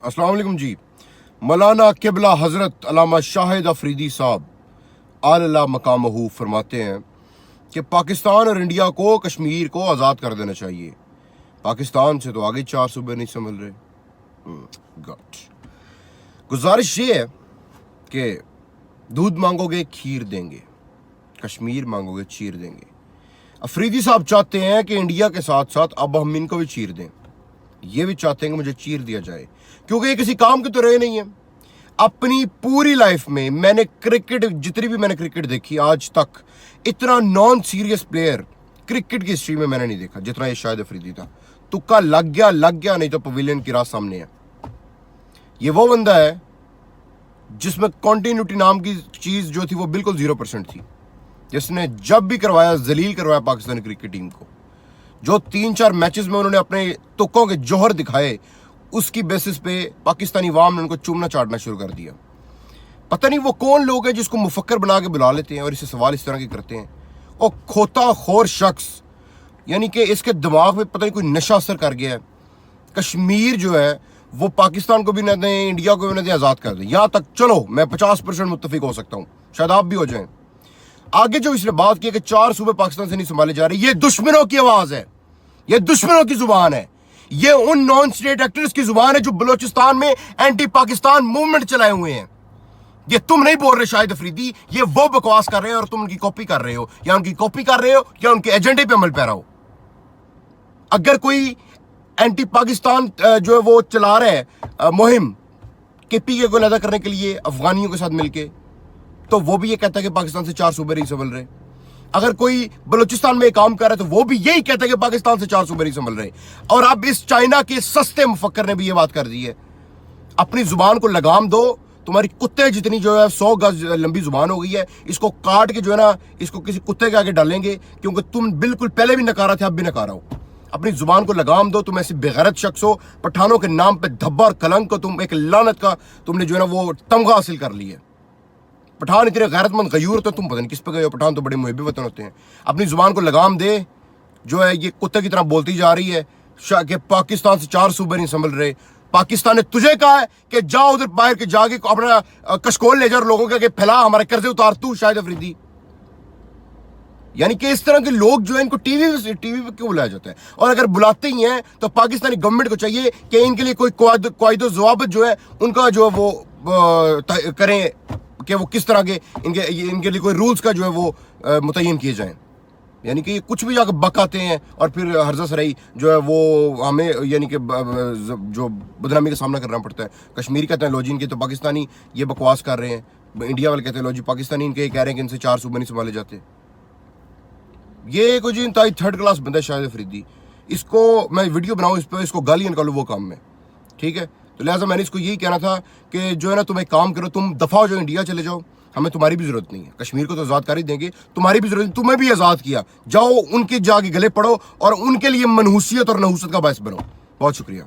अस्सलाम वालेकुम जी। मौलाना किबला हज़रत अल्लामा शाहिद अफरीदी साहब आला मकामहू फरमाते हैं कि पाकिस्तान और इंडिया को कश्मीर को आज़ाद कर देना चाहिए। पाकिस्तान से तो आगे 4 सूबे नहीं संभल रहे। गुजारिश ये है कि दूध मांगोगे खीर देंगे, कश्मीर मांगोगे चीर देंगे। अफरीदी साहब चाहते हैं कि इंडिया के साथ साथ अब हम इनको भी चीर दें। ये भी चाहते हैं कि मुझे चीर दिया जाए, क्योंकि ये किसी काम के तो रहे नहीं है। अपनी पूरी लाइफ में मैंने क्रिकेट, जितनी भी मैंने क्रिकेट देखी आज तक, इतना नॉन सीरियस प्लेयर क्रिकेट की हिस्ट्री में मैंने नहीं देखा जितना ये शाहिद अफरीदी था। तुक्का लग गया, नहीं तो पवेलियन की रात सामने है। ये वो बंदा है जिसमें कॉन्टिन्यूटी नाम की चीज जो थी वो बिल्कुल 0% थी, जिसने जब भी करवाया जलील करवाया पाकिस्तानी क्रिकेट टीम को। जो 3-4 मैचेस में उन्होंने अपने तुक्कों के जौहर दिखाए, उसकी बेसिस पे पाकिस्तानी अवाम ने उनको चूमना चाटना शुरू कर दिया। पता नहीं वो कौन लोग हैं जिसको मुफक्कर बना के बुला लेते हैं और इसे सवाल इस तरह के करते हैं। और खोता खोर शख्स, यानी कि इसके दिमाग में पता नहीं कोई नशा असर कर गया है। कश्मीर जो है वो पाकिस्तान को भी न दें, इंडिया को भी न दें, आज़ाद कर दें। यहाँ तक चलो मैं 50% मुत्तफिक हो सकता हूँ, शायद आप भी हो जाएं। आगे जो इसने बात की कि 4 सूबे पाकिस्तान से नहीं संभाले जा रहे, ये दुश्मनों की आवाज़ है, ये दुश्मनों की जुबान है। ये उन नॉन स्टेट एक्टर्स की जुबान है जो बलोचिस्तान में एंटी पाकिस्तान मूवमेंट चलाए हुए हैं। ये तुम नहीं बोल रहे शाहिद अफरीदी, ये वो बकवास कर रहे हैं और तुम उनकी कॉपी कर रहे हो, या उनकी कॉपी कर रहे हो या उनके एजेंडे पे अमल पैरा हो। अगर कोई एंटी पाकिस्तान जो है वो चला रहा है मुहिम केपीके को लदा करने के लिए अफगानियों के साथ मिलके, तो वो भी ये कहता है कि पाकिस्तान से 4 सूबे नहीं संभल रहे। अगर कोई बलूचिस्तान में काम कर रहा है तो वो भी यही कहता है कि पाकिस्तान से 4 सूबे नहीं संभल रहे। और अब इस चाइना के सस्ते मुफक्कर ने भी ये बात कर दी है। अपनी जुबान को लगाम दो, तुम्हारी कुत्ते जितनी जो है 100 गज लंबी जुबान हो गई है, इसको काट के जो है ना इसको किसी कुत्ते के आगे डालेंगे, क्योंकि तुम बिल्कुल पहले भी नकारा थे, अब भी नकारा हो। अपनी जुबान को लगाम दो। तुम ऐसे बेगैरत शख्स हो, पठानों के नाम पे धब्बा और कलंक को तुम एक लानत का तुमने जो है ना वो तमगा हासिल कर लिया। पठान इतने गैरतमंद गयूर तो तुम पता नहीं किस पे गए हो। पठान तो बड़े मुहिब वतन होते हैं। अपनी जुबान को लगाम दे। जो है ये कुत्ते की तरह बोलती जा रही है कि पाकिस्तान से 4 सूबे नहीं संभल रहे। पाकिस्तान ने तुझे कहा है कि जाओ उधर बाहर के जाके अपना कशकोल ले जा, लोगों के फैला, हमारे कर्जे उतार तू शाहिद अफरीदी। यानी कि इस तरह के लोग जो है इनको टीवी पे क्यों बुलाया जाता है? और अगर बुलाते ही हैं तो पाकिस्तानी गवर्नमेंट को चाहिए कि इनके लिए कोई कायदो ज़वाबित जो है उनका जो है वो करें कि वो किस तरह के इनके लिए कोई रूल्स का जो है वो मुतय्यन किए जाएं। यानी कि कुछ भी जाकर बकाते हैं और फिर हर्जा सराई जो है वो हमें यानी कि जो बदनामी का सामना करना पड़ता है। कश्मीर कहते हैं लो जी इनके, तो पाकिस्तानी ये बकवास कर रहे हैं। इंडिया वाले कहते हैं लो जी पाकिस्तानी इनके कह रहे हैं कि इनसे 4 सूबे नहीं संभाले जाते। ये कोई जी इंतहाई 3rd क्लास बंदा है शाहिद अफरीदी। इसको मैं वीडियो बनाऊँ इस पर, इसको गालियाँ निकालूँ वो काम में, ठीक है? तो लिहाजा मैंने इसको यही कहना था कि जो है ना तुम एक काम करो, तुम दफा हो जाओ, इंडिया चले जाओ, हमें तुम्हारी भी जरूरत नहीं है। कश्मीर को तो आज़ाद कर ही देंगे, तुम्हारी भी जरूरत नहीं, तुम्हें भी आज़ाद किया। जाओ उनके जाके गले पड़ो और उनके लिए मनहूसियत और नहूसत का बायस बनो। बहुत शुक्रिया।